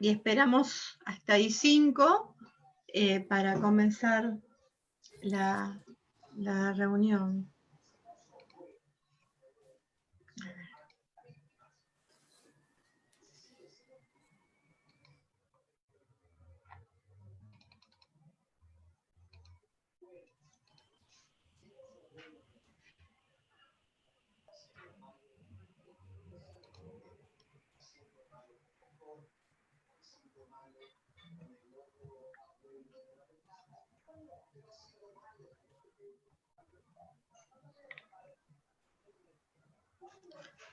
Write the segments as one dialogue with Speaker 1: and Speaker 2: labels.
Speaker 1: y esperamos hasta ahí 5 para comenzar la reunión.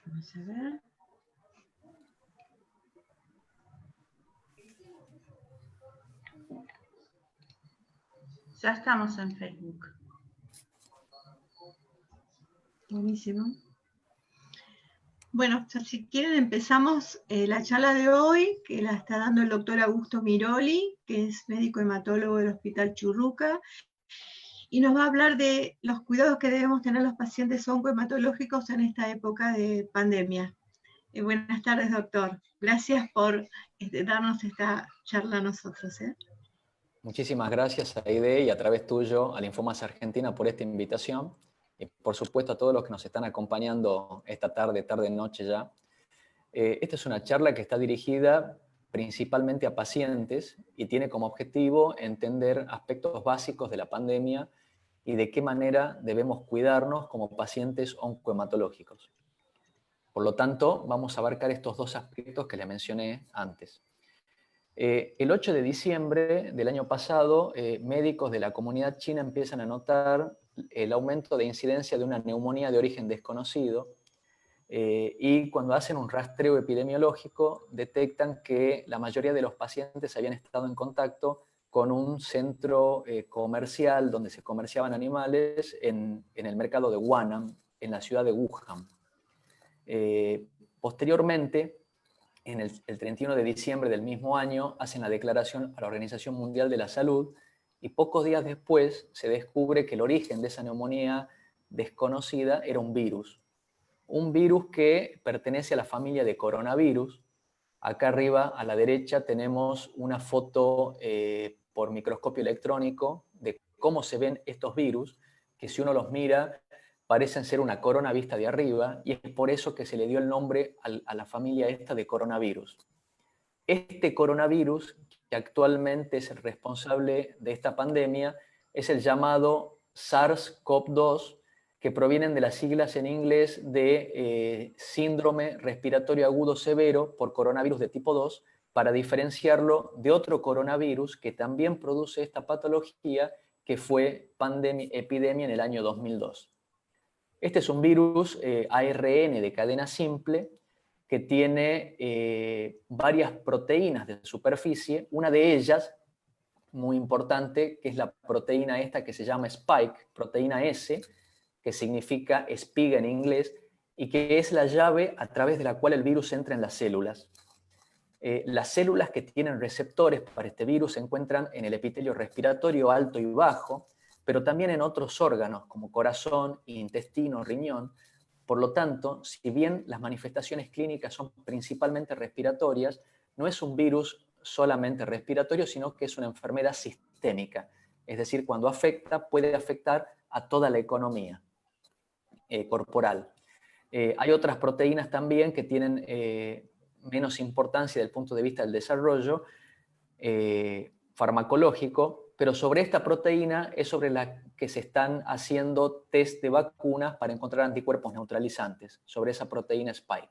Speaker 1: Vamos a ver. Ya estamos en Facebook. Buenísimo. Bueno, si quieren empezamos la charla de hoy, que la está dando el doctor Augusto Miroli, que es médico hematólogo del Hospital Churruca, y nos va a hablar de los cuidados que debemos tener los pacientes oncohematológicos en esta época de pandemia. Buenas tardes, doctor. Gracias por darnos esta charla a nosotros.
Speaker 2: Muchísimas gracias, Aide, y a través tuyo a Linfomas Argentina por esta invitación. Y por supuesto a todos los que nos están acompañando esta tarde, noche ya. Esta es una charla que está dirigida principalmente a pacientes y tiene como objetivo entender aspectos básicos de la pandemia y de qué manera debemos cuidarnos como pacientes oncohematológicos. Por lo tanto, vamos a abarcar estos dos aspectos que les mencioné antes. El 8 de diciembre del año pasado, médicos de la comunidad china empiezan a notar el aumento de incidencia de una neumonía de origen desconocido y cuando hacen un rastreo epidemiológico detectan que la mayoría de los pacientes habían estado en contacto con un centro comercial donde se comerciaban animales en el mercado de Huanan, en la ciudad de Wuhan. Posteriormente, el 31 de diciembre del mismo año, hacen la declaración a la Organización Mundial de la Salud y pocos días después se descubre que el origen de esa neumonía desconocida era un virus que pertenece a la familia de coronavirus. Acá arriba a la derecha tenemos una foto por microscopio electrónico de cómo se ven estos virus, que si uno los mira parecen ser una corona vista de arriba, y es por eso que se le dio el nombre a la familia esta de coronavirus. Este coronavirus, que actualmente es el responsable de esta pandemia, es el llamado SARS-CoV-2, que provienen de las siglas en inglés de síndrome respiratorio agudo severo por coronavirus de tipo 2, para diferenciarlo de otro coronavirus que también produce esta patología, que fue epidemia en el año 2002. Este es un virus ARN de cadena simple que tiene varias proteínas de superficie. Una de ellas, muy importante, que es la proteína esta que se llama Spike, proteína S, que significa espiga en inglés, y que es la llave a través de la cual el virus entra en las células. Las células que tienen receptores para este virus se encuentran en el epitelio respiratorio alto y bajo, pero también en otros órganos como corazón, intestino, riñón. Por lo tanto, si bien las manifestaciones clínicas son principalmente respiratorias, no es un virus solamente respiratorio, sino que es una enfermedad sistémica. Es decir, cuando afecta, puede afectar a toda la economía corporal. Hay otras proteínas también que tienen menos importancia desde el punto de vista del desarrollo farmacológico, pero sobre esta proteína es sobre la que se están haciendo test de vacunas para encontrar anticuerpos neutralizantes, sobre esa proteína Spike.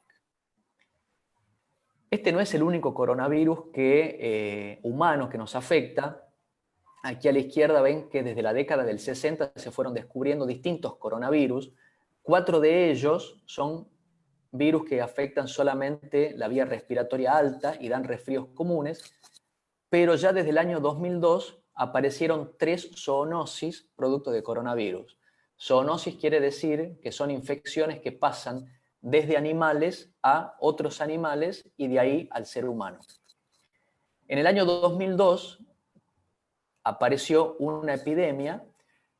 Speaker 2: Este no es el único coronavirus humano que nos afecta. Aquí a la izquierda ven que desde la década del 60 se fueron descubriendo distintos coronavirus. 4 de ellos son virus que afectan solamente la vía respiratoria alta y dan resfríos comunes, pero ya desde el año 2002 aparecieron 3 zoonosis producto de coronavirus. Zoonosis quiere decir que son infecciones que pasan desde animales a otros animales y de ahí al ser humano. En el año 2002 apareció una epidemia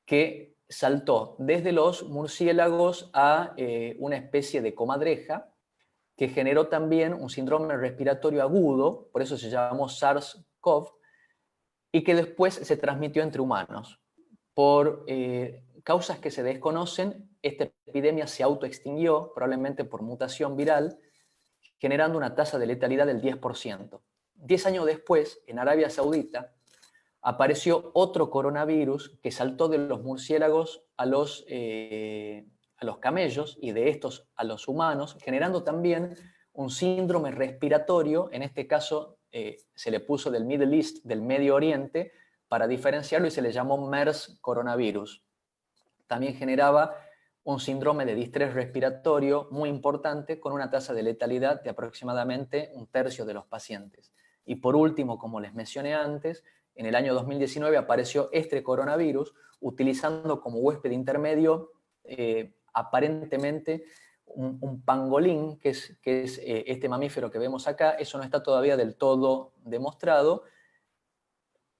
Speaker 2: que saltó desde los murciélagos a una especie de comadreja, que generó también un síndrome respiratorio agudo, por eso se llamó SARS-CoV, y que después se transmitió entre humanos. Por causas que se desconocen, esta epidemia se autoextinguió, probablemente por mutación viral, generando una tasa de letalidad del 10%. 10 años después, en Arabia Saudita, apareció otro coronavirus que saltó de los murciélagos a los camellos y de estos a los humanos, generando también un síndrome respiratorio, en este caso se le puso del Middle East, del Medio Oriente, para diferenciarlo y se le llamó MERS coronavirus. También generaba un síndrome de distrés respiratorio muy importante con una tasa de letalidad de aproximadamente 1/3 de los pacientes. Y por último, como les mencioné antes, en el año 2019 apareció este coronavirus utilizando como huésped intermedio aparentemente un pangolín, que es este mamífero que vemos acá. Eso no está todavía del todo demostrado,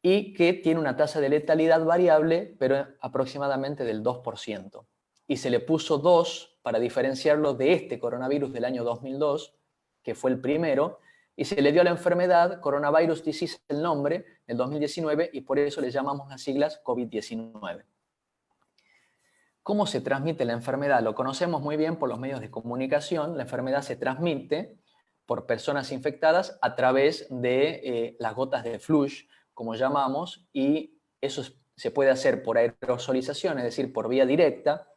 Speaker 2: y que tiene una tasa de letalidad variable, pero aproximadamente del 2%. Y se le puso 2 para diferenciarlo de este coronavirus del año 2002, que fue el primero, y se le dio a la enfermedad Coronavirus Disease el nombre, en 2019, y por eso le llamamos las siglas COVID-19. ¿Cómo se transmite la enfermedad? Lo conocemos muy bien por los medios de comunicación. La enfermedad se transmite por personas infectadas a través de las gotas de flush, como llamamos, y eso se puede hacer por aerosolización, es decir, por vía directa.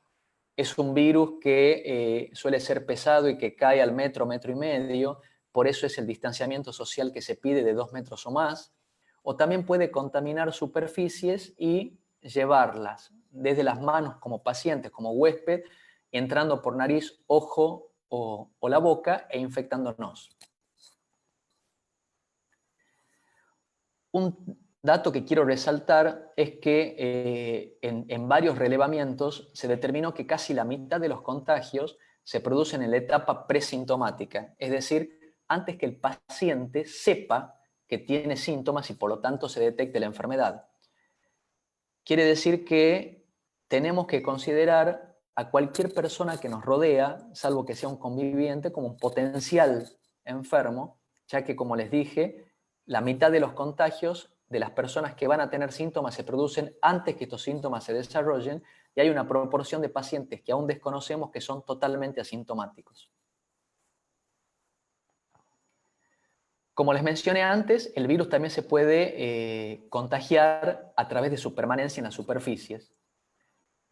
Speaker 2: Es un virus que suele ser pesado y que cae al metro, metro y medio, por eso es el distanciamiento social que se pide de 2 metros o más. O también puede contaminar superficies y llevarlas desde las manos como pacientes, como huésped, entrando por nariz, ojo o la boca e infectándonos. Un dato que quiero resaltar es que en varios relevamientos se determinó que casi la mitad de los contagios se producen en la etapa presintomática, es decir, antes que el paciente sepa que tiene síntomas y por lo tanto se detecte la enfermedad. Quiere decir que tenemos que considerar a cualquier persona que nos rodea, salvo que sea un conviviente, como un potencial enfermo, ya que, como les dije, la mitad de los contagios de las personas que van a tener síntomas se producen antes que estos síntomas se desarrollen, y hay una proporción de pacientes que aún desconocemos que son totalmente asintomáticos. Como les mencioné antes, el virus también se puede contagiar a través de su permanencia en las superficies.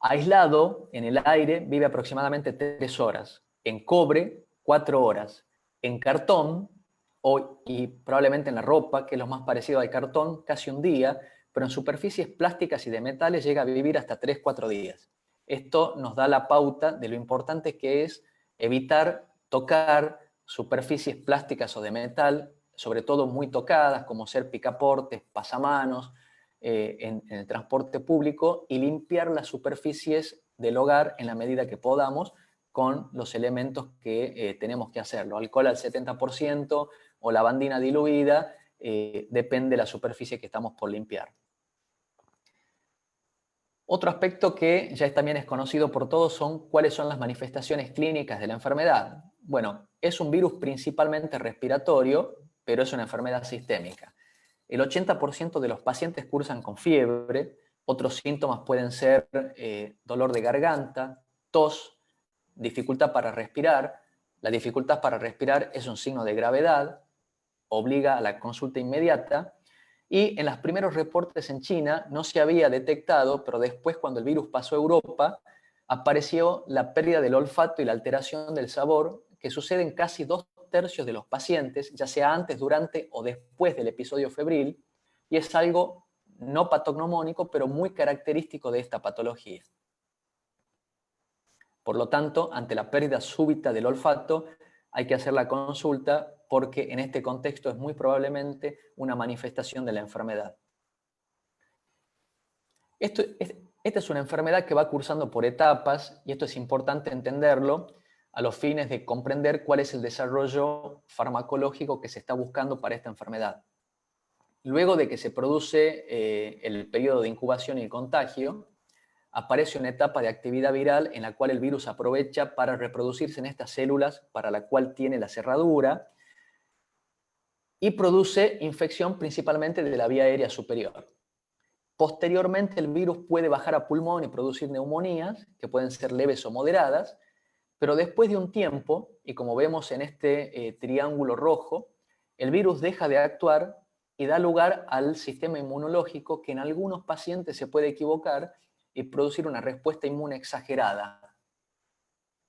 Speaker 2: Aislado en el aire vive aproximadamente 3 horas, en cobre 4 horas, en cartón y probablemente en la ropa, que es lo más parecido al cartón, casi un día, pero en superficies plásticas y de metales llega a vivir hasta 3-4 días. Esto nos da la pauta de lo importante que es evitar tocar superficies plásticas o de metal, sobre todo muy tocadas, como ser picaportes, pasamanos, en el transporte público, y limpiar las superficies del hogar en la medida que podamos con los elementos que tenemos que hacerlo. Alcohol al 70% o lavandina diluida, depende de la superficie que estamos por limpiar. Otro aspecto que ya también es conocido por todos son cuáles son las manifestaciones clínicas de la enfermedad. Bueno, es un virus principalmente respiratorio, pero es una enfermedad sistémica. El 80% de los pacientes cursan con fiebre. Otros síntomas pueden ser dolor de garganta, tos, dificultad para respirar. La dificultad para respirar es un signo de gravedad, obliga a la consulta inmediata. Y en los primeros reportes en China no se había detectado, pero después, cuando el virus pasó a Europa, apareció la pérdida del olfato y la alteración del sabor, que sucede en casi 2/3 de los pacientes, ya sea antes, durante o después del episodio febril, y es algo no patognomónico, pero muy característico de esta patología. Por lo tanto, ante la pérdida súbita del olfato, hay que hacer la consulta, porque en este contexto es muy probablemente una manifestación de la enfermedad. Esta es una enfermedad que va cursando por etapas, y esto es importante entenderlo a los fines de comprender cuál es el desarrollo farmacológico que se está buscando para esta enfermedad. Luego de que se produce el periodo de incubación y el contagio, aparece una etapa de actividad viral en la cual el virus aprovecha para reproducirse en estas células para la cual tiene la cerradura y produce infección principalmente de la vía aérea superior. Posteriormente, el virus puede bajar a pulmón y producir neumonías, que pueden ser leves o moderadas, pero después de un tiempo, y como vemos en este triángulo rojo, el virus deja de actuar y da lugar al sistema inmunológico, que en algunos pacientes se puede equivocar y producir una respuesta inmune exagerada,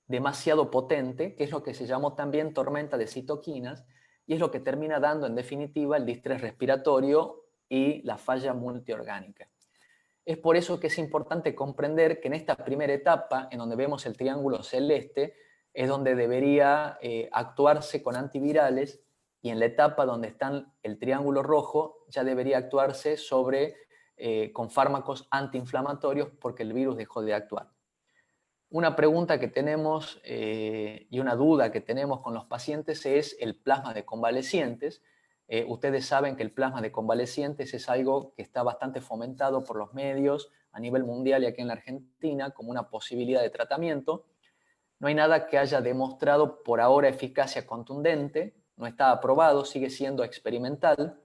Speaker 2: demasiado potente, que es lo que se llamó también tormenta de citoquinas, y es lo que termina dando en definitiva el distrés respiratorio y la falla multiorgánica. Es por eso que es importante comprender que en esta primera etapa, en donde vemos el triángulo celeste, es donde debería actuarse con antivirales, y en la etapa donde está el triángulo rojo ya debería actuarse con fármacos antiinflamatorios porque el virus dejó de actuar. Una pregunta que tenemos y una duda que tenemos con los pacientes es el plasma de convalecientes. Ustedes saben que el plasma de convalecientes es algo que está bastante fomentado por los medios a nivel mundial y aquí en la Argentina como una posibilidad de tratamiento. No hay nada que haya demostrado por ahora eficacia contundente, no está aprobado, sigue siendo experimental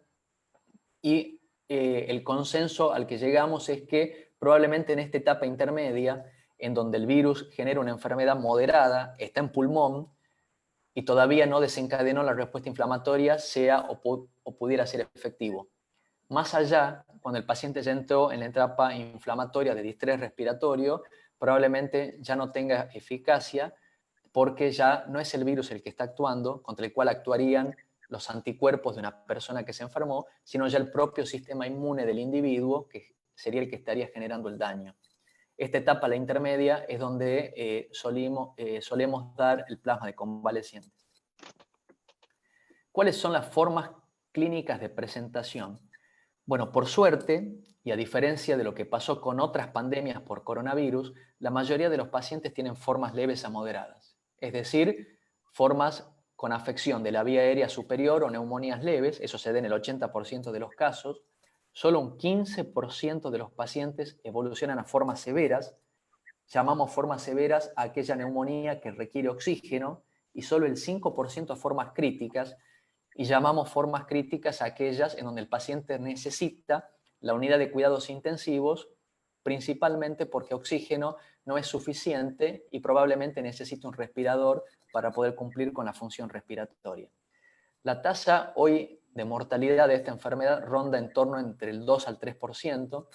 Speaker 2: y el consenso al que llegamos es que probablemente en esta etapa intermedia, en donde el virus genera una enfermedad moderada, está en pulmón y todavía no desencadenó la respuesta inflamatoria, sea o pudiera ser efectivo. Más allá, cuando el paciente ya entró en la etapa inflamatoria de distrés respiratorio, probablemente ya no tenga eficacia porque ya no es el virus el que está actuando, contra el cual actuarían los anticuerpos de una persona que se enfermó, sino ya el propio sistema inmune del individuo, que sería el que estaría generando el daño. Esta etapa, la intermedia, es donde solemos dar el plasma de convalecientes. ¿Cuáles son las formas clínicas de presentación? Bueno, por suerte, y a diferencia de lo que pasó con otras pandemias por coronavirus, la mayoría de los pacientes tienen formas leves a moderadas, es decir, formas con afección de la vía aérea superior o neumonías leves, eso se da en el 80% de los casos. Solo un 15% de los pacientes evolucionan a formas severas. Llamamos formas severas a aquella neumonía que requiere oxígeno y solo el 5% a formas críticas, y llamamos formas críticas a aquellas en donde el paciente necesita la unidad de cuidados intensivos, principalmente porque oxígeno no es suficiente y probablemente necesita un respirador para poder cumplir con la función respiratoria. La tasa hoy de mortalidad de esta enfermedad ronda en torno entre el 2 al 3%,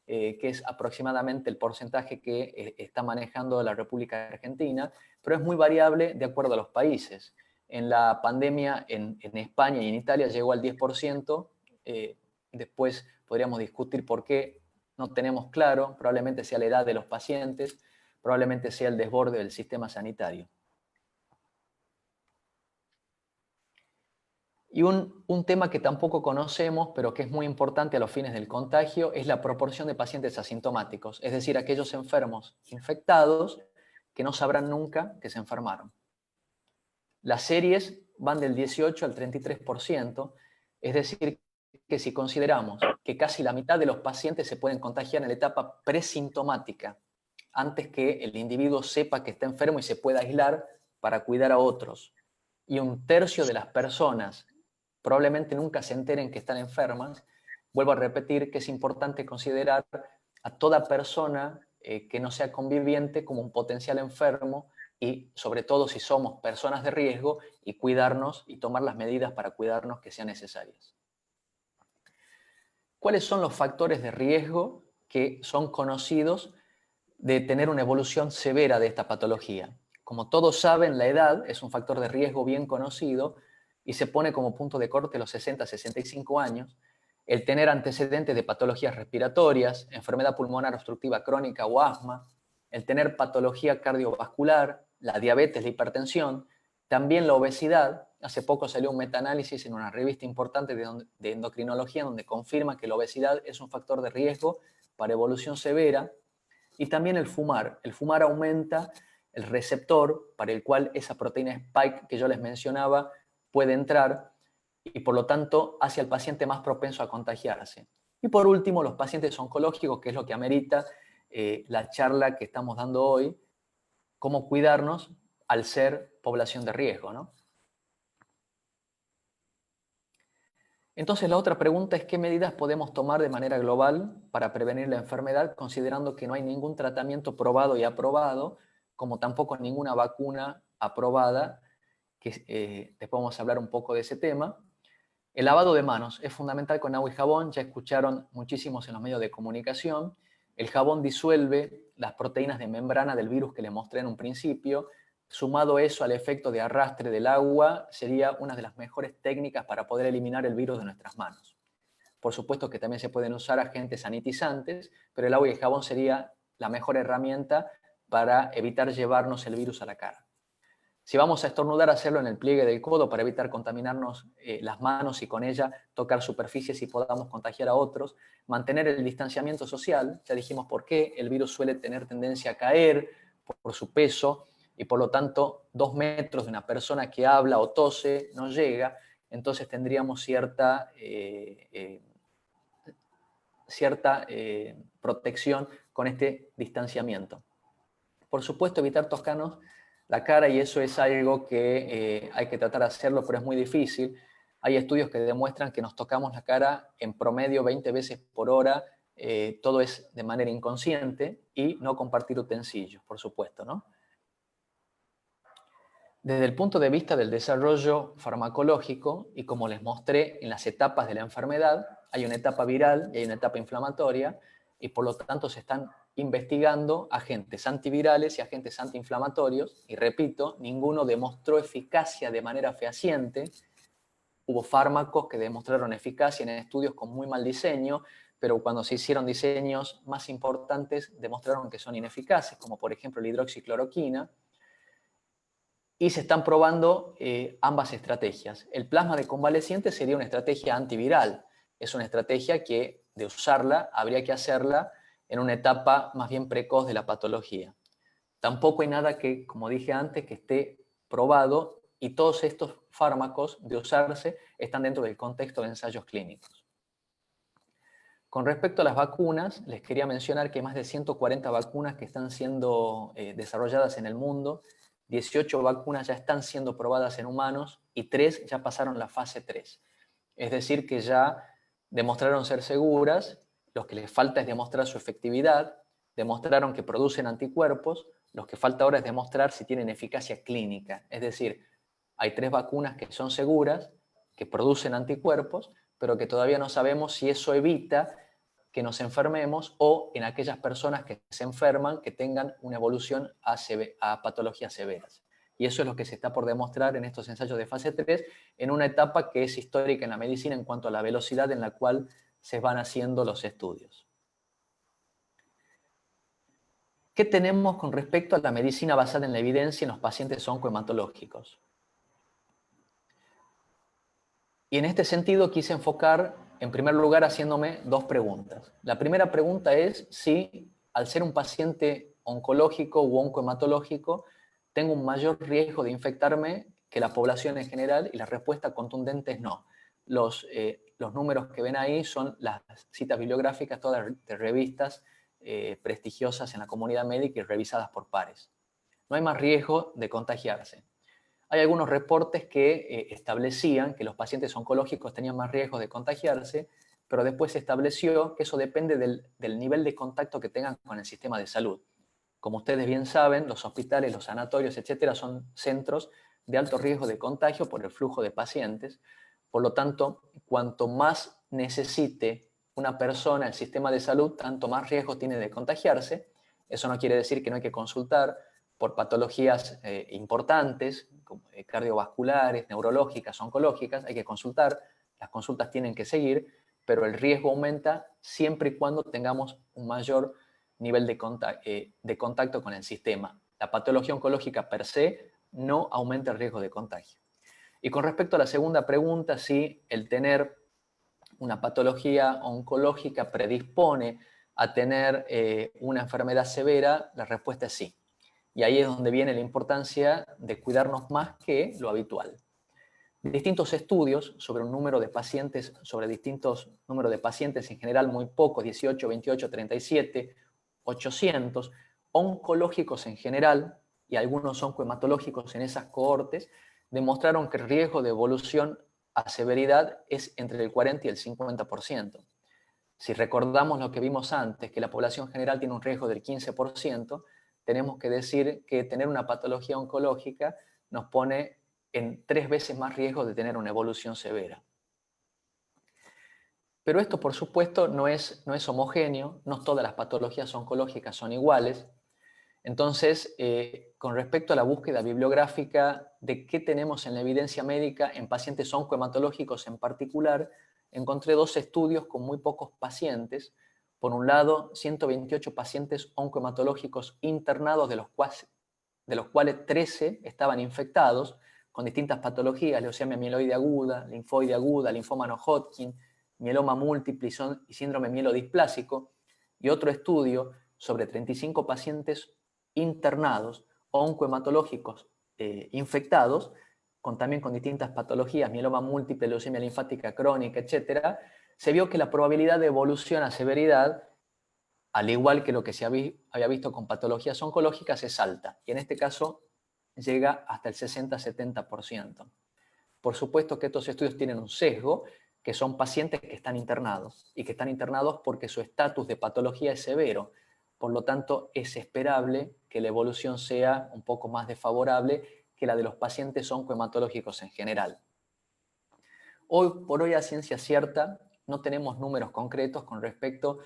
Speaker 2: que es aproximadamente el porcentaje que está manejando la República Argentina, pero es muy variable de acuerdo a los países. En la pandemia en España y en Italia llegó al 10%, después podríamos discutir por qué, no tenemos claro, probablemente sea la edad de los pacientes, probablemente sea el desborde del sistema sanitario. Y un tema que tampoco conocemos, pero que es muy importante a los fines del contagio, es la proporción de pacientes asintomáticos, es decir, aquellos enfermos infectados que no sabrán nunca que se enfermaron. Las series van del 18 al 33%, es decir, que si consideramos que casi la mitad de los pacientes se pueden contagiar en la etapa presintomática, antes que el individuo sepa que está enfermo y se pueda aislar para cuidar a otros, y un tercio de las personas probablemente nunca se enteren que están enfermas, vuelvo a repetir que es importante considerar a toda persona que no sea conviviente como un potencial enfermo y sobre todo si somos personas de riesgo y cuidarnos y tomar las medidas para cuidarnos que sean necesarias. ¿Cuáles son los factores de riesgo que son conocidos de tener una evolución severa de esta patología? Como todos saben, la edad es un factor de riesgo bien conocido y se pone como punto de corte los 60-65 años. El tener antecedentes de patologías respiratorias, enfermedad pulmonar obstructiva crónica o asma, el tener patología cardiovascular, la diabetes, la hipertensión, también la obesidad. Hace poco salió un metaanálisis en una revista importante de endocrinología donde confirma que la obesidad es un factor de riesgo para evolución severa. Y también el fumar. El fumar aumenta el receptor para el cual esa proteína spike que yo les mencionaba puede entrar y por lo tanto hace al paciente más propenso a contagiarse. Y por último, los pacientes oncológicos, que es lo que amerita la charla que estamos dando hoy, cómo cuidarnos al ser población de riesgo, ¿no? Entonces la otra pregunta es qué medidas podemos tomar de manera global para prevenir la enfermedad, considerando que no hay ningún tratamiento probado y aprobado, como tampoco ninguna vacuna aprobada, que después vamos a hablar un poco de ese tema. El lavado de manos es fundamental con agua y jabón, ya escucharon muchísimos en los medios de comunicación. El jabón disuelve las proteínas de membrana del virus que les mostré en un principio. Sumado eso al efecto de arrastre del agua, sería una de las mejores técnicas para poder eliminar el virus de nuestras manos. Por supuesto que también se pueden usar agentes sanitizantes, pero el agua y el jabón sería la mejor herramienta para evitar llevarnos el virus a la cara. Si vamos a estornudar, hacerlo en el pliegue del codo para evitar contaminarnos las manos y con ella tocar superficies y podamos contagiar a otros. Mantener el distanciamiento social, ya dijimos por qué, el virus suele tener tendencia a caer por su peso y por lo tanto 2 metros de una persona que habla o tose no llega, entonces tendríamos cierta protección con este distanciamiento. Por supuesto, evitar tocarnos la cara, y eso es algo que hay que tratar de hacerlo, pero es muy difícil. Hay estudios que demuestran que nos tocamos la cara en promedio 20 veces por hora, todo es de manera inconsciente, y no compartir utensilios, por supuesto, ¿no? Desde el punto de vista del desarrollo farmacológico, y como les mostré en las etapas de la enfermedad, hay una etapa viral y hay una etapa inflamatoria, y por lo tanto se están investigando agentes antivirales y agentes antiinflamatorios, y repito, ninguno demostró eficacia de manera fehaciente. Hubo fármacos que demostraron eficacia en estudios con muy mal diseño, pero cuando se hicieron diseños más importantes demostraron que son ineficaces, como por ejemplo la hidroxicloroquina, y se están probando ambas estrategias. El plasma de convaleciente sería una estrategia antiviral, es una estrategia que de usarla habría que hacerla en una etapa más bien precoz de la patología. Tampoco hay nada que, como dije antes, que esté probado, y todos estos fármacos de usarse están dentro del contexto de ensayos clínicos. Con respecto a las vacunas, les quería mencionar que hay más de 140 vacunas que están siendo desarrolladas en el mundo. 18 vacunas ya están siendo probadas en humanos y 3 ya pasaron la fase 3. Es decir, que ya demostraron ser seguras, lo que les falta es demostrar su efectividad, demostraron que producen anticuerpos, lo que falta ahora es demostrar si tienen eficacia clínica. Es decir, hay 3 vacunas que son seguras, que producen anticuerpos, pero que todavía no sabemos si eso evita que nos enfermemos o en aquellas personas que se enferman que tengan una evolución a patologías severas. Y eso es lo que se está por demostrar en estos ensayos de fase 3, en una etapa que es histórica en la medicina en cuanto a la velocidad en la cual se van haciendo los estudios. ¿Qué tenemos con respecto a la medicina basada en la evidencia en los pacientes oncohematológicos? Y en este sentido quise enfocar, en primer lugar, haciéndome 2 preguntas. La primera pregunta es si, al ser un paciente oncológico u oncohematológico, tengo un mayor riesgo de infectarme que la población en general, y la respuesta contundente es no. Los números que ven ahí son las citas bibliográficas, todas de revistas prestigiosas en la comunidad médica y revisadas por pares. No hay más riesgo de contagiarse. Hay algunos reportes que establecían que los pacientes oncológicos tenían más riesgos de contagiarse, pero después se estableció que eso depende del nivel de contacto que tengan con el sistema de salud. Como ustedes bien saben, los hospitales, los sanatorios, etcétera, son centros de alto riesgo de contagio por el flujo de pacientes. Por lo tanto, cuanto más necesite una persona el sistema de salud, tanto más riesgo tiene de contagiarse. Eso no quiere decir que no hay que consultar por patologías importantes, como cardiovasculares, neurológicas, oncológicas, hay que consultar, las consultas tienen que seguir, pero el riesgo aumenta siempre y cuando tengamos un mayor nivel de contacto con el sistema. La patología oncológica per se no aumenta el riesgo de contagio. Y con respecto a la segunda pregunta, si el tener una patología oncológica predispone a tener una enfermedad severa, la respuesta es sí. Y ahí es donde viene la importancia de cuidarnos más que lo habitual. Distintos estudios sobre un número de pacientes, sobre distintos números de pacientes, en general muy pocos, 18, 28, 37, 800, oncológicos en general y algunos oncohematológicos en esas cohortes, demostraron que el riesgo de evolución a severidad es entre el 40 y el 50%. Si recordamos lo que vimos antes, que la población general tiene un riesgo del 15%, tenemos que decir que tener una patología oncológica nos pone en 3 veces más riesgo de tener una evolución severa. Pero esto, por supuesto, no es homogéneo, no todas las patologías oncológicas son iguales. Entonces, con respecto a la búsqueda bibliográfica de qué tenemos en la evidencia médica en pacientes oncohematológicos en particular, encontré 2 estudios con muy pocos pacientes. Por un lado, 128 pacientes oncohematológicos internados, de los cuales 13 estaban infectados con distintas patologías: leucemia mieloide aguda, linfoide aguda, linfoma no-Hodgkin, mieloma múltiple y síndrome mielodisplásico. Y otro estudio sobre 35 pacientes internados oncohematológicos infectados, también con distintas patologías, mieloma múltiple, leucemia linfática crónica, etc., se vio que la probabilidad de evolución a severidad, al igual que lo que se había visto con patologías oncológicas, es alta. Y en este caso llega hasta el 60-70%. Por supuesto que estos estudios tienen un sesgo, que son pacientes que están internados, y que están internados porque su estatus de patología es severo. Por lo tanto, es esperable que la evolución sea un poco más desfavorable que la de los pacientes oncohematológicos en general. Hoy por hoy, a ciencia cierta, no tenemos números concretos con respecto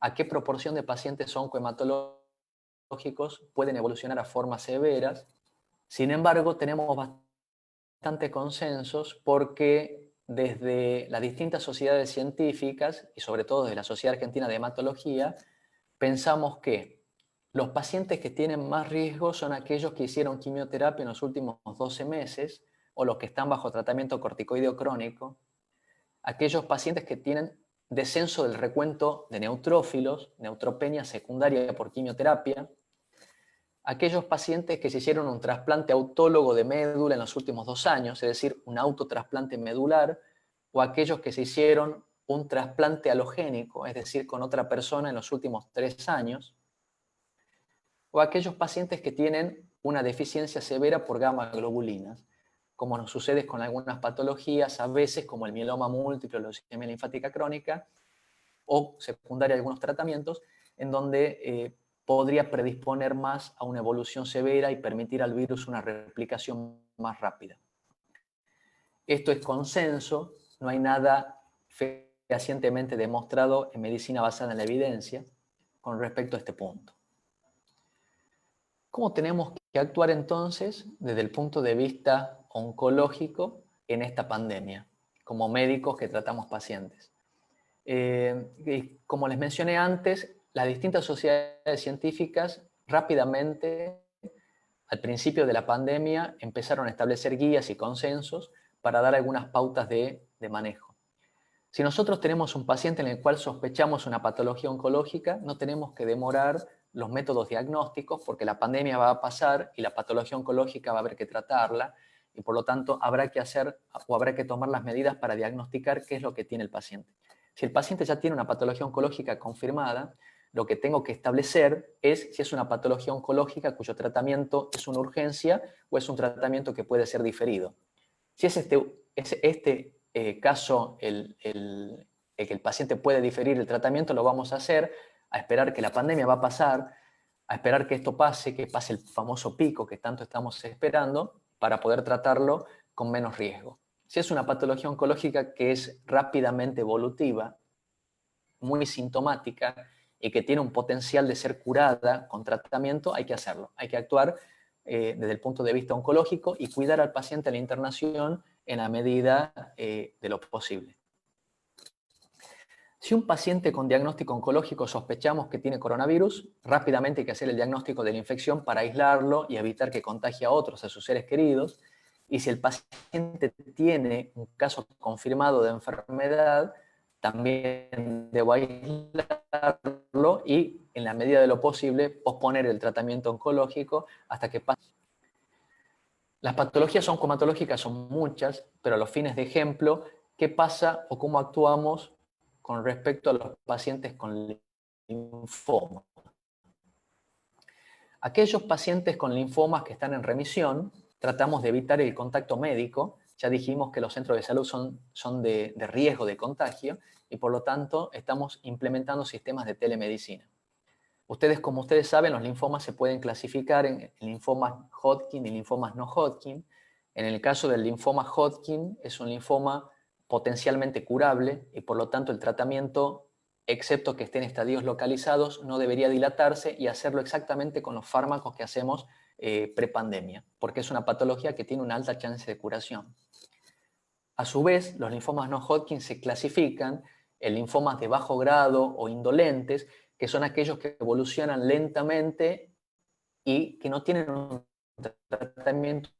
Speaker 2: a qué proporción de pacientes oncohematológicos pueden evolucionar a formas severas. Sin embargo, tenemos bastante consensos porque desde las distintas sociedades científicas, y sobre todo desde la Sociedad Argentina de Hematología, pensamos que los pacientes que tienen más riesgo son aquellos que hicieron quimioterapia en los últimos 12 meses o los que están bajo tratamiento corticoideo crónico, aquellos pacientes que tienen descenso del recuento de neutrófilos, neutropenia secundaria por quimioterapia, aquellos pacientes que se hicieron un trasplante autólogo de médula en los últimos 2 años, es decir, un autotrasplante medular, o aquellos que se hicieron un trasplante alogénico, es decir, con otra persona en los últimos 3 años, o aquellos pacientes que tienen una deficiencia severa por gamma globulinas, como nos sucede con algunas patologías, a veces como el mieloma múltiple o la leucemia linfática crónica, o secundaria a algunos tratamientos, en donde podría predisponer más a una evolución severa y permitir al virus una replicación más rápida. Esto es consenso, no hay nada fehacientemente demostrado en medicina basada en la evidencia con respecto a este punto. ¿Cómo tenemos que actuar entonces desde el punto de vista oncológico en esta pandemia, como médicos que tratamos pacientes? Como les mencioné antes, las distintas sociedades científicas rápidamente, al principio de la pandemia, empezaron a establecer guías y consensos para dar algunas pautas de manejo. Si nosotros tenemos un paciente en el cual sospechamos una patología oncológica, no tenemos que demorar los métodos diagnósticos, porque la pandemia va a pasar y la patología oncológica va a haber que tratarla, y por lo tanto habrá que hacer o habrá que tomar las medidas para diagnosticar qué es lo que tiene el paciente. Si el paciente ya tiene una patología oncológica confirmada, lo que tengo que establecer es si es una patología oncológica cuyo tratamiento es una urgencia o es un tratamiento que puede ser diferido. Si es este caso el que el paciente puede diferir el tratamiento, lo vamos a hacer, a esperar que la pandemia va a pasar, a esperar que esto pase, que pase el famoso pico que tanto estamos esperando, para poder tratarlo con menos riesgo. Si es una patología oncológica que es rápidamente evolutiva, muy sintomática y que tiene un potencial de ser curada con tratamiento, hay que hacerlo. Hay que actuar desde el punto de vista oncológico y cuidar al paciente en la internación en la medida de lo posible. Si un paciente con diagnóstico oncológico sospechamos que tiene coronavirus, rápidamente hay que hacer el diagnóstico de la infección para aislarlo y evitar que contagie a otros, a sus seres queridos. Y si el paciente tiene un caso confirmado de enfermedad, también debo aislarlo y, en la medida de lo posible, posponer el tratamiento oncológico hasta que pase. Las patologías oncomatológicas son muchas, pero a los fines de ejemplo, ¿qué pasa o cómo actuamos con respecto a los pacientes con linfoma? Aquellos pacientes con linfomas que están en remisión, tratamos de evitar el contacto médico. Ya dijimos que los centros de salud son de riesgo de contagio y por lo tanto estamos implementando sistemas de telemedicina. Como ustedes saben, los linfomas se pueden clasificar en linfomas Hodgkin y linfomas no Hodgkin. En el caso del linfoma Hodgkin es un linfoma potencialmente curable y por lo tanto el tratamiento, excepto que esté en estadios localizados, no debería dilatarse y hacerlo exactamente con los fármacos que hacemos prepandemia, porque es una patología que tiene una alta chance de curación. A su vez, los linfomas no Hodgkin se clasifican en linfomas de bajo grado o indolentes, que son aquellos que evolucionan lentamente y que no tienen un tratamiento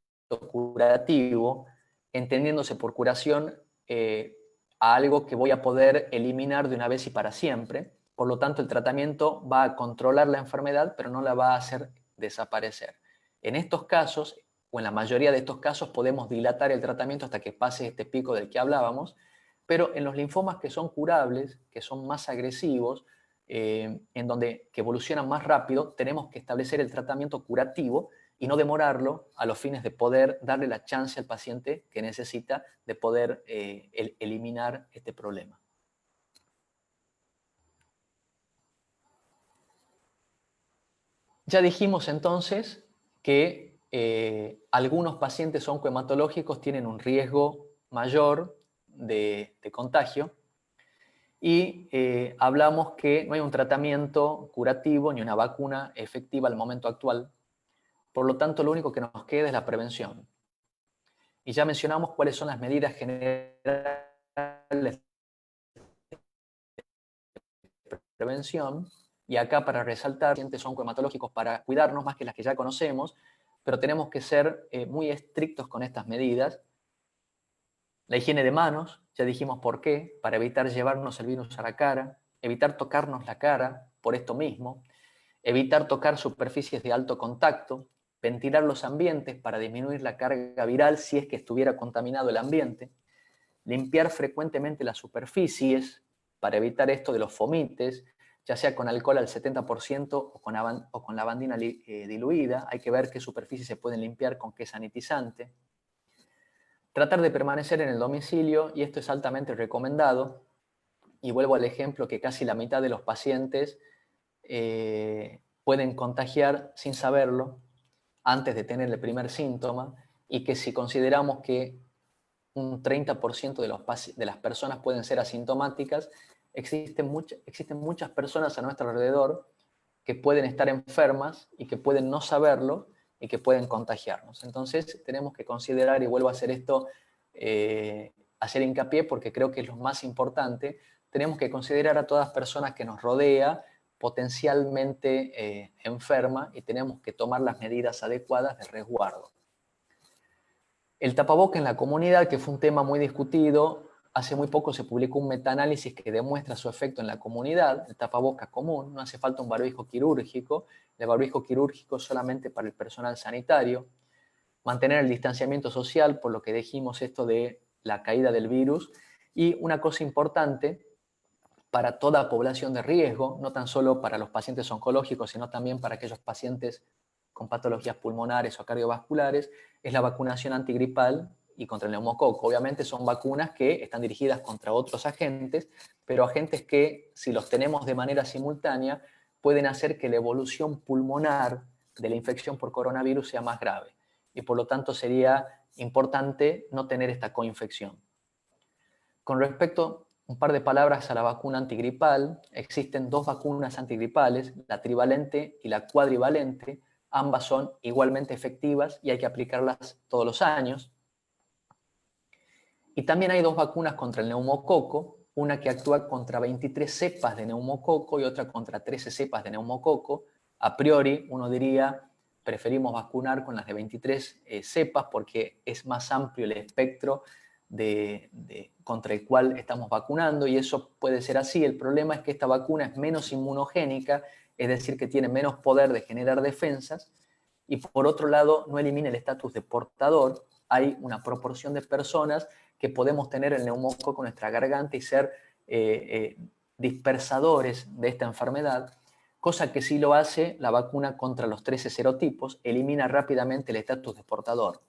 Speaker 2: curativo, entendiéndose por curación a algo que voy a poder eliminar de una vez y para siempre. Por lo tanto, el tratamiento va a controlar la enfermedad, pero no la va a hacer desaparecer. En estos casos, o en la mayoría de estos casos, podemos dilatar el tratamiento hasta que pase este pico del que hablábamos, pero en los linfomas que son curables, que son más agresivos, que evolucionan más rápido, tenemos que establecer el tratamiento curativo y no demorarlo a los fines de poder darle la chance al paciente que necesita de poder eliminar este problema. Ya dijimos entonces que algunos pacientes oncohematológicos tienen un riesgo mayor de contagio y hablamos que no hay un tratamiento curativo ni una vacuna efectiva al momento actual. Por lo tanto, lo único que nos queda es la prevención. Y ya mencionamos cuáles son las medidas generales de prevención. Y acá para resaltar, pacientes oncohematológicos para cuidarnos más que las que ya conocemos, pero tenemos que ser muy estrictos con estas medidas. La higiene de manos, ya dijimos por qué, para evitar llevarnos el virus a la cara, evitar tocarnos la cara por esto mismo, evitar tocar superficies de alto contacto, ventilar los ambientes para disminuir la carga viral si es que estuviera contaminado el ambiente, limpiar frecuentemente las superficies para evitar esto de los fomites, ya sea con alcohol al 70% o con lavandina diluida. Hay que ver qué superficies se pueden limpiar con qué sanitizante. Tratar de permanecer en el domicilio, y esto es altamente recomendado, y vuelvo al ejemplo que casi la mitad de los pacientes pueden contagiar sin saberlo antes de tener el primer síntoma, y que si consideramos que un 30% de las personas pueden ser asintomáticas, existen muchas personas a nuestro alrededor que pueden estar enfermas y que pueden no saberlo y que pueden contagiarnos. Entonces tenemos que considerar, y vuelvo a hacer esto, hacer hincapié porque creo que es lo más importante, tenemos que considerar a todas las personas que nos rodea potencialmente enferma y tenemos que tomar las medidas adecuadas de resguardo. El tapaboca en la comunidad, que fue un tema muy discutido, hace muy poco se publicó un metaanálisis que demuestra su efecto en la comunidad. El tapaboca común, no hace falta un barbijo quirúrgico, el barbijo quirúrgico solamente para el personal sanitario. Mantener el distanciamiento social, por lo que dijimos esto de la caída del virus. Y una cosa importante, para toda población de riesgo, no tan solo para los pacientes oncológicos, sino también para aquellos pacientes con patologías pulmonares o cardiovasculares, es la vacunación antigripal y contra el neumococo. Obviamente son vacunas que están dirigidas contra otros agentes, pero agentes que, si los tenemos de manera simultánea, pueden hacer que la evolución pulmonar de la infección por coronavirus sea más grave. Y por lo tanto sería importante no tener esta coinfección. Con respecto, un par de palabras a la vacuna antigripal, existen dos vacunas antigripales, la trivalente y la cuadrivalente. Ambas son igualmente efectivas y hay que aplicarlas todos los años. Y también hay dos vacunas contra el neumococo, una que actúa contra 23 cepas de neumococo y otra contra 13 cepas de neumococo. A priori, uno diría, preferimos vacunar con las de 23 cepas porque es más amplio el espectro contra el cual estamos vacunando, y eso puede ser así. El problema es que esta vacuna es menos inmunogénica, es decir, que tiene menos poder de generar defensas, y por otro lado no elimina el estatus de portador. Hay una proporción de personas que podemos tener el neumococo en nuestra garganta y ser dispersadores de esta enfermedad, cosa que sí lo hace la vacuna contra los 13 serotipos, elimina rápidamente el estatus de portador.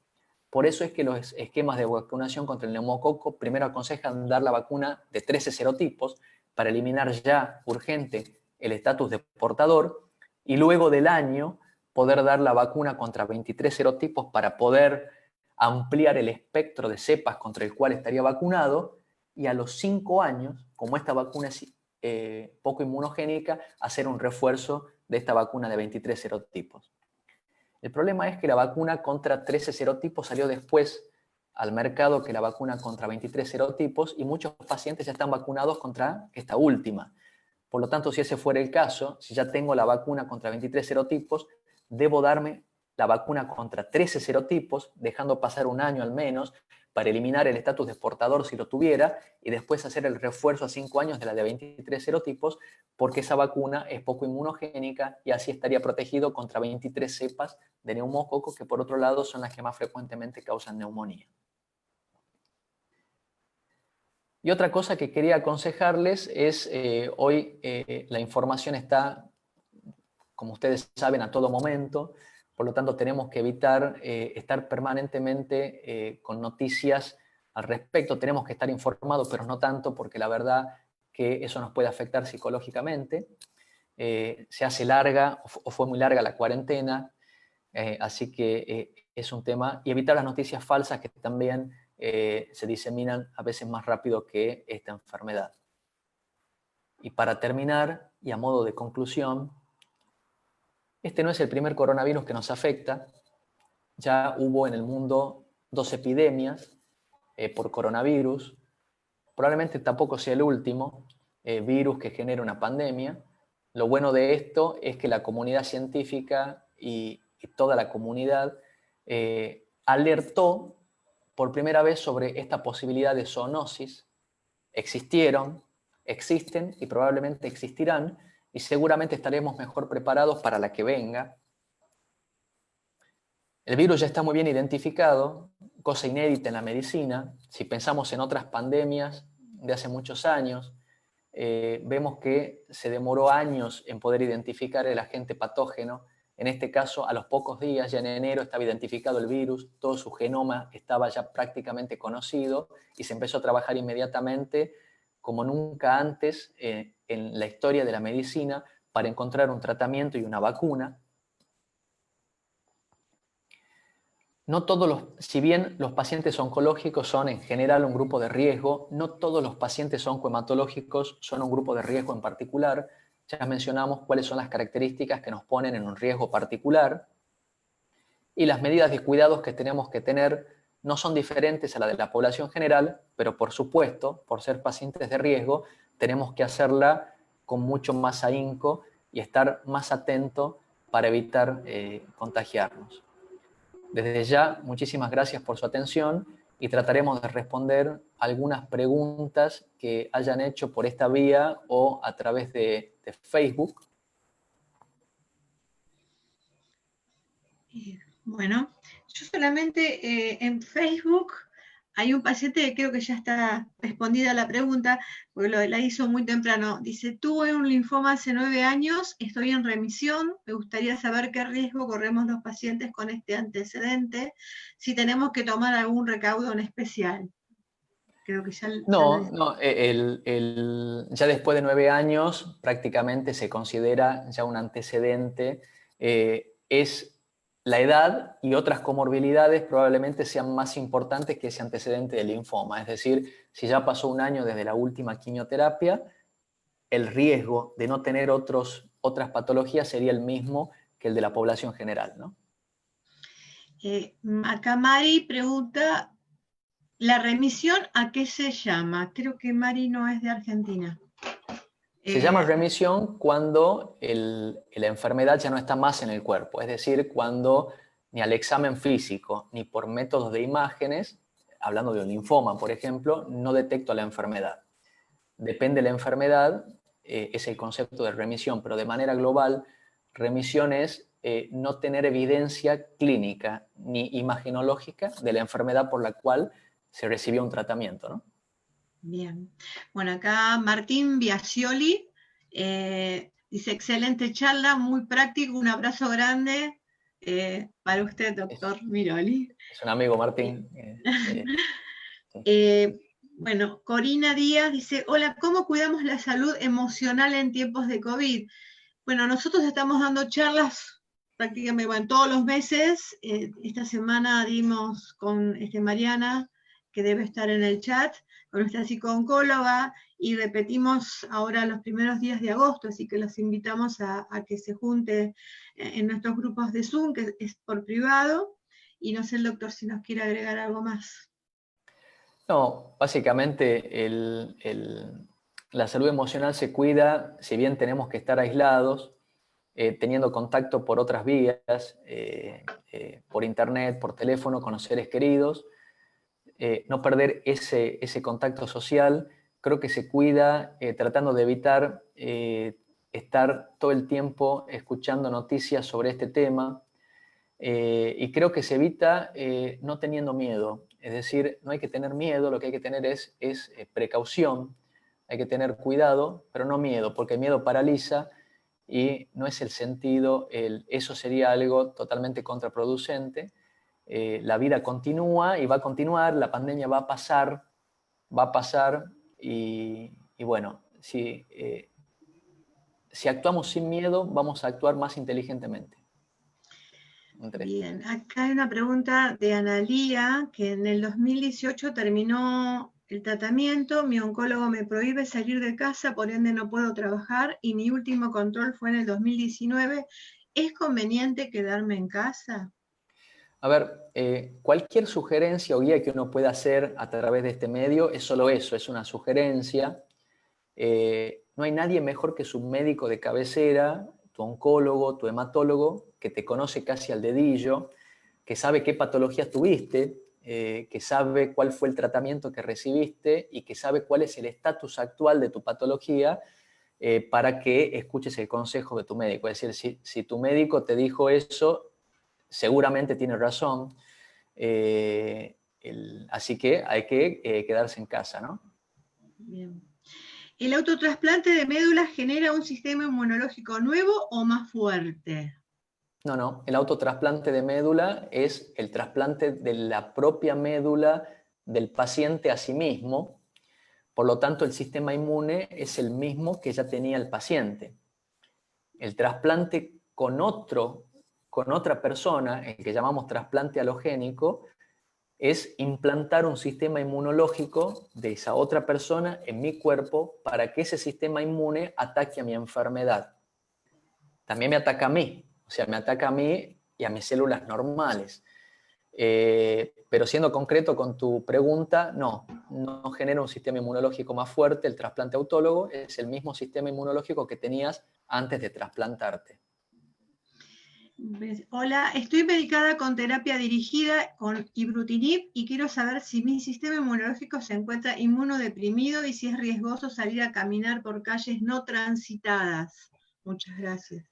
Speaker 2: Por eso es que los esquemas de vacunación contra el neumococo primero aconsejan dar la vacuna de 13 serotipos para eliminar ya urgente el estatus de portador y luego del año poder dar la vacuna contra 23 serotipos para poder ampliar el espectro de cepas contra el cual estaría vacunado y a los 5 años, como esta vacuna es poco inmunogénica, hacer un refuerzo de esta vacuna de 23 serotipos. El problema es que la vacuna contra 13 serotipos salió después al mercado que la vacuna contra 23 serotipos y muchos pacientes ya están vacunados contra esta última. Por lo tanto, si ese fuera el caso, si ya tengo la vacuna contra 23 serotipos, debo darme la vacuna contra 13 serotipos, dejando pasar un año al menos para eliminar el estatus de portador si lo tuviera y después hacer el refuerzo a 5 años de la de 23 serotipos porque esa vacuna es poco inmunogénica y así estaría protegido contra 23 cepas de neumococo que por otro lado son las que más frecuentemente causan neumonía. Y otra cosa que quería aconsejarles es, hoy la información está, como ustedes saben, a todo momento, por lo tanto tenemos que evitar estar permanentemente con noticias al respecto, tenemos que estar informados, pero no tanto, porque la verdad que eso nos puede afectar psicológicamente. Se hace larga o fue muy larga la cuarentena, así que es un tema, y evitar las noticias falsas que también se diseminan a veces más rápido que esta enfermedad. Y para terminar, y a modo de conclusión, este no es el primer coronavirus que nos afecta. Ya hubo en el mundo 2 epidemias por coronavirus. Probablemente tampoco sea el último virus que genere una pandemia. Lo bueno de esto es que la comunidad científica y toda la comunidad alertó por primera vez sobre esta posibilidad de zoonosis. Existieron, existen y probablemente existirán, y seguramente estaremos mejor preparados para la que venga. El virus ya está muy bien identificado, cosa inédita en la medicina. Si pensamos en otras pandemias de hace muchos años, vemos que se demoró años en poder identificar el agente patógeno. En este caso, a los pocos días, ya en enero, estaba identificado el virus, todo su genoma estaba ya prácticamente conocido y se empezó a trabajar inmediatamente, como nunca antes en la historia de la medicina, para encontrar un tratamiento y una vacuna. No todos si bien los pacientes oncológicos son en general un grupo de riesgo, no todos los pacientes oncohematológicos son un grupo de riesgo en particular. Ya mencionamos cuáles son las características que nos ponen en un riesgo particular y las medidas de cuidados que tenemos que tener no son diferentes a la de la población general, pero por supuesto, por ser pacientes de riesgo, tenemos que hacerla con mucho más ahínco y estar más atento para evitar contagiarnos. Desde ya, muchísimas gracias por su atención y trataremos de responder algunas preguntas que hayan hecho por esta vía o a través de Facebook.
Speaker 1: Bueno, yo solamente en Facebook hay un paciente que creo que ya está respondida la pregunta, porque la hizo muy temprano. Dice, tuve un linfoma hace 9 años, estoy en remisión, me gustaría saber qué riesgo corremos los pacientes con este antecedente, si tenemos que tomar algún recaudo en especial. Creo que ya...
Speaker 2: No, ya después de 9 años prácticamente se considera ya un antecedente. Es la edad y otras comorbilidades probablemente sean más importantes que ese antecedente del linfoma. Es decir, si ya pasó un año desde la última quimioterapia, el riesgo de no tener otras patologías sería el mismo que el de la población general, ¿no?
Speaker 1: Acá Mari pregunta, ¿la remisión a qué se llama? Creo que Mari no es de Argentina.
Speaker 2: Se llama remisión cuando la enfermedad ya no está más en el cuerpo, es decir, cuando ni al examen físico ni por métodos de imágenes, hablando de un linfoma, por ejemplo, no detecto la enfermedad. Depende de la enfermedad, es el concepto de remisión, pero de manera global, remisión es no tener evidencia clínica ni imagenológica de la enfermedad por la cual se recibió un tratamiento, ¿no?
Speaker 1: Bien. Bueno, acá Martín Biasioli Dice, excelente charla, muy práctico, un abrazo grande para usted, doctor Miroli.
Speaker 2: Es un amigo, Martín.
Speaker 1: Bueno, Corina Díaz dice, hola, ¿cómo cuidamos la salud emocional en tiempos de COVID? Bueno, nosotros estamos dando charlas prácticamente, bueno, todos los meses. Esta semana dimos con Mariana, que debe estar en el chat, con nuestra psicooncóloga, y repetimos ahora los primeros días de agosto, así que los invitamos a que se junte en nuestros grupos de Zoom, que es por privado, y no sé el doctor si nos quiere agregar algo más.
Speaker 2: No, básicamente la salud emocional se cuida, si bien tenemos que estar aislados, teniendo contacto por otras vías, por internet, por teléfono, con los seres queridos, no perder ese contacto social. Creo que se cuida tratando de evitar estar todo el tiempo escuchando noticias sobre este tema, y creo que se evita no teniendo miedo. Es decir, no hay que tener miedo, lo que hay que tener es precaución, hay que tener cuidado, pero no miedo, porque el miedo paraliza y no es el sentido, eso sería algo totalmente contraproducente. La vida continúa y va a continuar, la pandemia va a pasar y bueno, si actuamos sin miedo, vamos a actuar más inteligentemente.
Speaker 1: Bien, acá hay una pregunta de Analía, que en el 2018 terminó el tratamiento, mi oncólogo me prohíbe salir de casa, por ende no puedo trabajar, y mi último control fue en el 2019. ¿Es conveniente quedarme en casa?
Speaker 2: A ver, cualquier sugerencia o guía que uno pueda hacer a través de este medio es solo eso, es una sugerencia. No hay nadie mejor que su médico de cabecera, tu oncólogo, tu hematólogo, que te conoce casi al dedillo, que sabe qué patologías tuviste, que sabe cuál fue el tratamiento que recibiste y que sabe cuál es el estatus actual de tu patología, para que escuches el consejo de tu médico. Es decir, si tu médico te dijo eso, seguramente tiene razón. Así que hay que quedarse en casa, ¿no?
Speaker 1: Bien. ¿El autotrasplante de médula genera un sistema inmunológico nuevo o más fuerte?
Speaker 2: No, el autotrasplante de médula es el trasplante de la propia médula del paciente a sí mismo. Por lo tanto, el sistema inmune es el mismo que ya tenía el paciente. El trasplante con otra persona, el que llamamos trasplante alogénico, es implantar un sistema inmunológico de esa otra persona en mi cuerpo para que ese sistema inmune ataque a mi enfermedad. También me ataca a mí, o sea, me ataca a mí y a mis células normales. Pero siendo concreto con tu pregunta, no genera un sistema inmunológico más fuerte. El trasplante autólogo es el mismo sistema inmunológico que tenías antes de trasplantarte.
Speaker 1: Hola, estoy medicada con terapia dirigida con ibrutinib y quiero saber si mi sistema inmunológico se encuentra inmunodeprimido y si es riesgoso salir a caminar por calles no transitadas. Muchas gracias.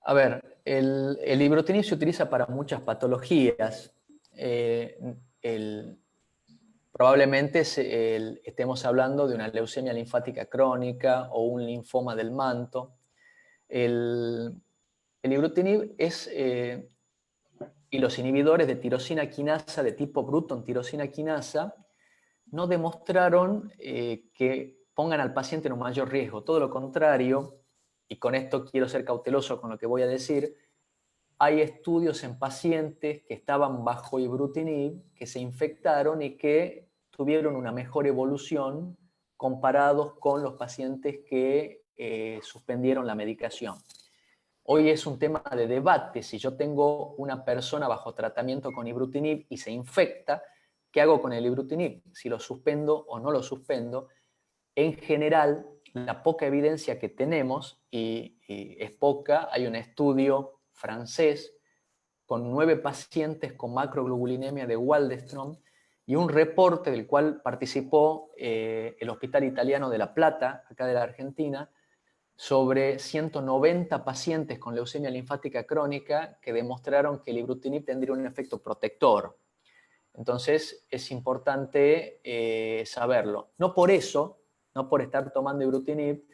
Speaker 2: A ver, el ibrutinib se utiliza para muchas patologías. Probablemente estemos hablando de una leucemia linfática crónica o un linfoma del manto. El ibrutinib y los inhibidores de tirosina quinasa de tipo Bruton tirosina quinasa no demostraron que pongan al paciente en un mayor riesgo. Todo lo contrario, y con esto quiero ser cauteloso con lo que voy a decir, hay estudios en pacientes que estaban bajo ibrutinib, que se infectaron y que tuvieron una mejor evolución comparados con los pacientes que suspendieron la medicación. Hoy es un tema de debate. Si yo tengo una persona bajo tratamiento con ibrutinib y se infecta, ¿qué hago con el ibrutinib? Si lo suspendo o no lo suspendo. En general, la poca evidencia que tenemos, y es poca, hay un estudio francés con 9 pacientes con macroglobulinemia de Waldenström y un reporte del cual participó el Hospital Italiano de La Plata, acá de la Argentina, sobre 190 pacientes con leucemia linfática crónica que demostraron que el ibrutinib tendría un efecto protector. Entonces es importante saberlo. No por eso, no por estar tomando ibrutinib,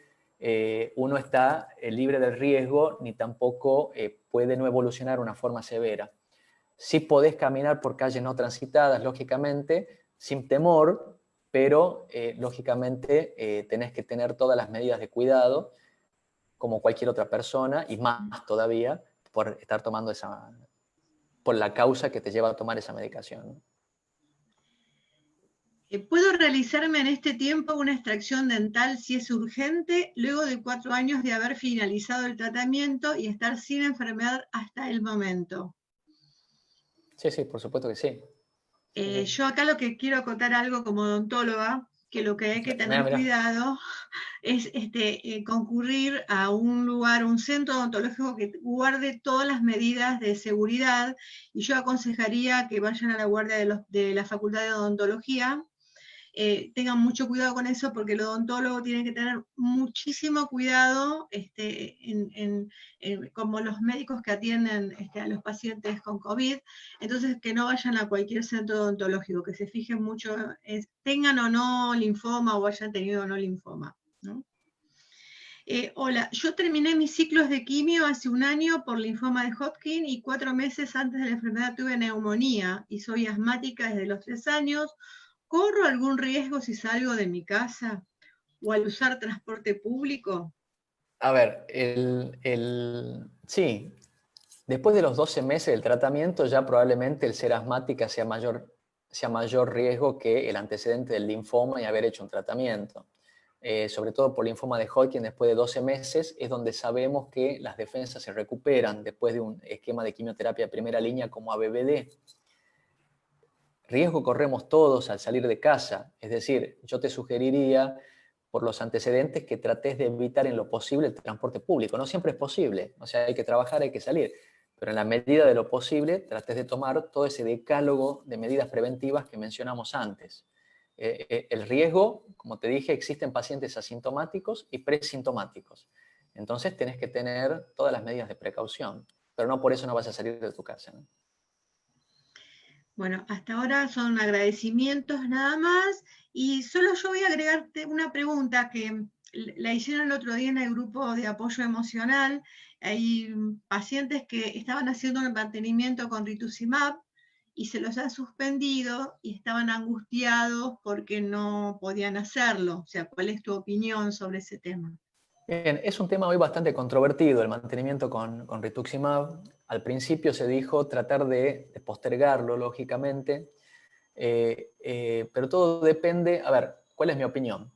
Speaker 2: uno está libre del riesgo, ni tampoco puede no evolucionar de una forma severa. Sí podés caminar por calles no transitadas, lógicamente, sin temor, pero lógicamente tenés que tener todas las medidas de cuidado, como cualquier otra persona, y más todavía por estar tomando por la causa que te lleva a tomar esa medicación, ¿no?
Speaker 1: ¿Puedo realizarme en este tiempo una extracción dental si es urgente, luego de 4 años de haber finalizado el tratamiento y estar sin enfermedad hasta el momento?
Speaker 2: Sí, sí, por supuesto que sí.
Speaker 1: Yo acá lo que quiero acotar algo como odontóloga, que lo que hay que
Speaker 2: Mira,
Speaker 1: tener
Speaker 2: mira.
Speaker 1: cuidado es concurrir a un lugar, un centro odontológico que guarde todas las medidas de seguridad, y yo aconsejaría que vayan a la guardia de la Facultad de Odontología. Tengan mucho cuidado con eso, porque el odontólogo tiene que tener muchísimo cuidado, como los médicos que atienden a los pacientes con COVID. Entonces, que no vayan a cualquier centro odontológico, que se fijen mucho, tengan o no linfoma o hayan tenido o no linfoma, ¿no? Hola, yo terminé mis ciclos de quimio hace 1 año por linfoma de Hodgkin, y 4 meses antes de la enfermedad tuve neumonía y soy asmática desde los 3 años. ¿Corro algún riesgo si salgo de mi casa o al usar transporte público?
Speaker 2: A ver, sí, después de los 12 meses del tratamiento ya probablemente el ser asmática sea mayor riesgo que el antecedente del linfoma y haber hecho un tratamiento. Sobre todo por linfoma de Hodgkin, después de 12 meses es donde sabemos que las defensas se recuperan después de un esquema de quimioterapia de primera línea como ABVD. Riesgo corremos todos al salir de casa, es decir, yo te sugeriría, por los antecedentes, que trates de evitar en lo posible el transporte público. No siempre es posible, o sea, hay que trabajar, hay que salir, pero en la medida de lo posible trates de tomar todo ese decálogo de medidas preventivas que mencionamos antes. El riesgo, como te dije, existen pacientes asintomáticos y presintomáticos. Entonces tenés que tener todas las medidas de precaución, pero no por eso no vas a salir de tu casa, ¿no?
Speaker 1: Bueno, hasta ahora son agradecimientos nada más, y solo yo voy a agregarte una pregunta que la hicieron el otro día en el grupo de apoyo emocional. Hay pacientes que estaban haciendo un mantenimiento con rituximab y se los han suspendido y estaban angustiados porque no podían hacerlo. O sea, ¿cuál es tu opinión sobre ese tema?
Speaker 2: Bien, es un tema hoy bastante controvertido, el mantenimiento con rituximab. Al principio se dijo tratar de postergarlo, lógicamente, pero todo depende. A ver, ¿cuál es mi opinión?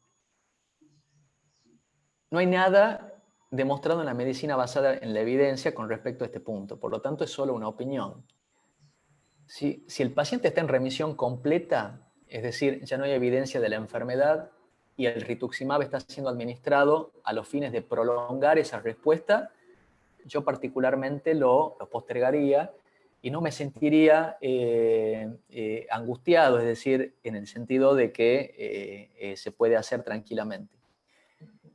Speaker 2: No hay nada demostrado en la medicina basada en la evidencia con respecto a este punto, por lo tanto es solo una opinión. Si el paciente está en remisión completa, es decir, ya no hay evidencia de la enfermedad y el rituximab está siendo administrado a los fines de prolongar esa respuesta, yo particularmente lo postergaría y no me sentiría angustiado, es decir, en el sentido de que se puede hacer tranquilamente.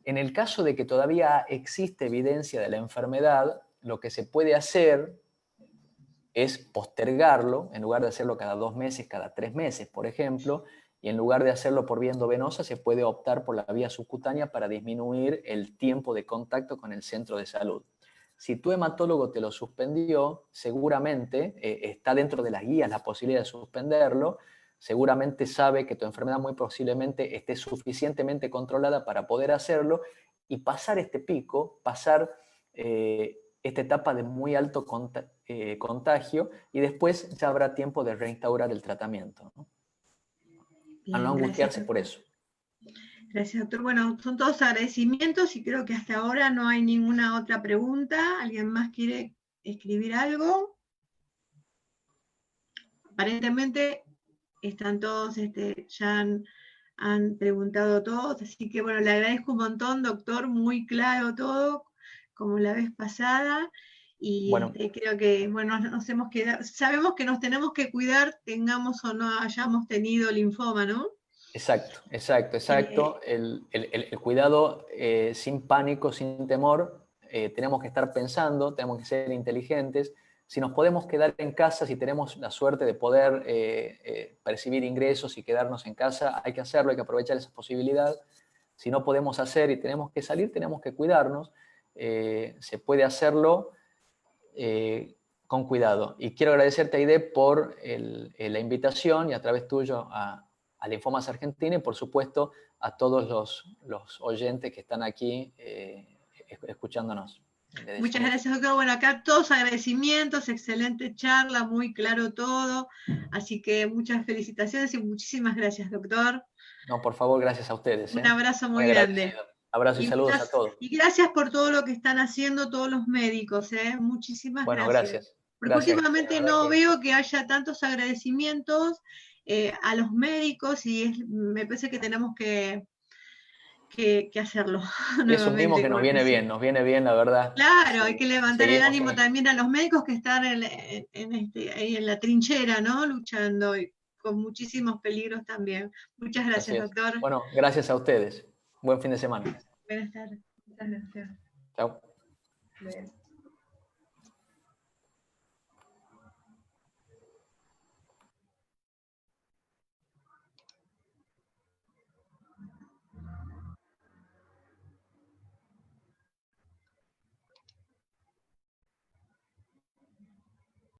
Speaker 2: En el caso de que todavía existe evidencia de la enfermedad, lo que se puede hacer es postergarlo, en lugar de hacerlo cada 2 meses, cada 3 meses, por ejemplo, y en lugar de hacerlo por vía endovenosa, se puede optar por la vía subcutánea para disminuir el tiempo de contacto con el centro de salud. Si tu hematólogo te lo suspendió, seguramente está dentro de las guías la posibilidad de suspenderlo, seguramente sabe que tu enfermedad muy posiblemente esté suficientemente controlada para poder hacerlo y pasar este pico, pasar esta etapa de muy alto contagio, y después ya habrá tiempo de reinstaurar el tratamiento, ¿no? A no
Speaker 1: Bien, gracias,
Speaker 2: angustiarse por
Speaker 1: doctor.
Speaker 2: eso.
Speaker 1: Gracias, doctor. Bueno, son todos agradecimientos y creo que hasta ahora no hay ninguna otra pregunta. ¿Alguien más quiere escribir algo? Aparentemente están todos, ya han preguntado todos, así que bueno, le agradezco un montón, doctor, muy claro todo, como la vez pasada. Y
Speaker 2: Bueno,
Speaker 1: creo que, bueno, nos hemos quedado, sabemos que nos tenemos que cuidar, tengamos o no hayamos tenido linfoma, ¿no?
Speaker 2: exacto, exacto,
Speaker 1: Eh,
Speaker 2: exacto. El cuidado sin pánico, sin temor. Tenemos que estar pensando, tenemos que ser inteligentes. Si nos podemos quedar en casa, si tenemos la suerte de poder percibir ingresos y quedarnos en casa, hay que hacerlo, hay que aprovechar esa posibilidad. Si no podemos hacer y tenemos que salir, tenemos que cuidarnos. Se puede hacerlo con cuidado. Y quiero agradecerte, Aide, por la invitación y a través tuyo a Linfomas Argentina y, por supuesto, a todos los oyentes que están aquí escuchándonos.
Speaker 1: Muchas gracias, doctor. Bueno, acá todos agradecimientos, excelente charla, muy claro todo. Así que muchas felicitaciones y muchísimas gracias, doctor.
Speaker 2: No, por favor, gracias a ustedes.
Speaker 1: Un abrazo muy grande.
Speaker 2: Abrazo y saludos a todos.
Speaker 1: Y gracias por todo lo que están haciendo todos los médicos. Muchísimas gracias. Porque últimamente no veo que haya tantos agradecimientos a los médicos y me parece que tenemos que hacerlo.
Speaker 2: Eso mismo que nos viene bien, la verdad.
Speaker 1: Claro, hay que levantar el ánimo también a los médicos que están ahí en la trinchera, ¿no? Luchando y con muchísimos peligros también. Muchas gracias, doctor.
Speaker 2: Bueno, gracias a ustedes. Buen fin de semana.
Speaker 1: Buenas tardes. Muchas gracias.
Speaker 2: Chao.
Speaker 1: Bien.